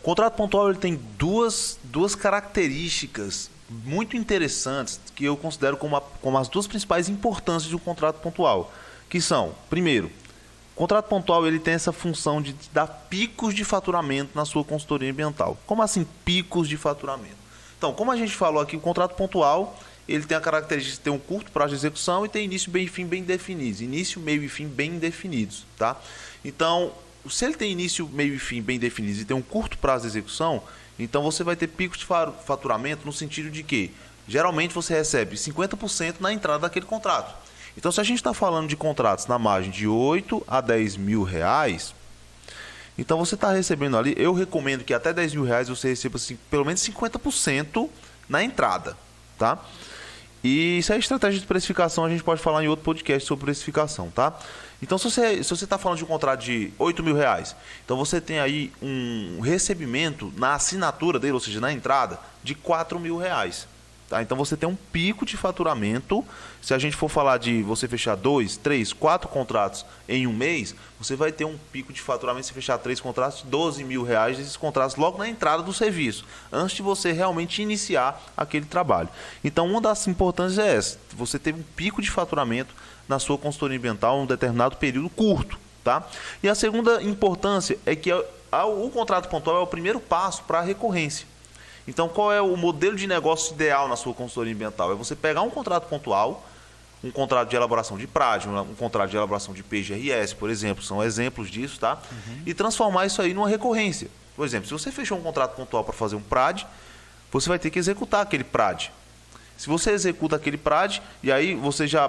O contrato pontual ele tem duas características muito interessantes que eu considero como as duas principais importâncias de um contrato pontual, que são, primeiro, o contrato pontual ele tem essa função de dar picos de faturamento na sua consultoria ambiental. Como assim picos de faturamento? Então, como a gente falou aqui, o contrato pontual ele tem a característica de ter um curto prazo de execução e tem início, meio e fim bem definidos. Início, meio e fim bem definidos. Tá? Então, se ele tem início, meio e fim bem definidos e tem um curto prazo de execução, então você vai ter picos de faturamento no sentido de que, geralmente, você recebe 50% na entrada daquele contrato. Então, se a gente está falando de contratos na margem de 8 a 10 mil reais, então você está recebendo ali, eu recomendo que até 10 mil reais você receba assim, pelo menos 50% na entrada. Tá? E isso é estratégia de precificação, a gente pode falar em outro podcast sobre precificação, tá? Então, se você está falando de um contrato de 8 mil reais, então você tem aí um recebimento na assinatura dele, ou seja, na entrada, de 4 mil reais. Tá? Então, você tem um pico de faturamento. Se a gente for falar de você fechar 2, 3, 4 contratos em um mês, você vai ter um pico de faturamento se fechar 3 contratos de 12 mil reais, esses contratos logo na entrada do serviço, antes de você realmente iniciar aquele trabalho. Então, uma das importâncias é essa, você teve um pico de faturamento na sua consultoria ambiental em um determinado período curto. Tá? E a segunda importância é que o contrato pontual é o primeiro passo para a recorrência. Então, qual é o modelo de negócio ideal na sua consultoria ambiental? É você pegar um contrato pontual, um contrato de elaboração de PRAD, um contrato de elaboração de PGRS, por exemplo, são exemplos disso, tá? E transformar isso aí numa recorrência. Por exemplo, se você fechou um contrato pontual para fazer um PRAD, você vai ter que executar aquele PRAD. Se você executa aquele PRAD, e aí você já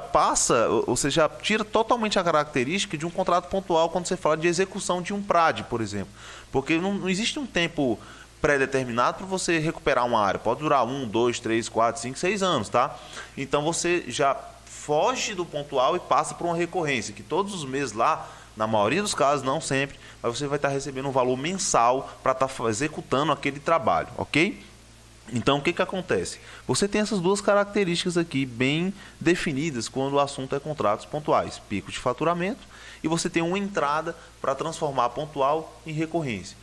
tira totalmente a característica de um contrato pontual quando você fala de execução de um PRAD, por exemplo. Porque não existe um tempo pré-determinado para você recuperar uma área. Pode durar 1, 2, 3, 4, 5, 6 anos, tá? Então você já foge do pontual e passa para uma recorrência, que todos os meses lá, na maioria dos casos, não sempre, mas você vai estar recebendo um valor mensal para estar executando aquele trabalho, ok? Então, o que acontece? Você tem essas duas características aqui bem definidas quando o assunto é contratos pontuais. Pico de faturamento e você tem uma entrada para transformar pontual em recorrência.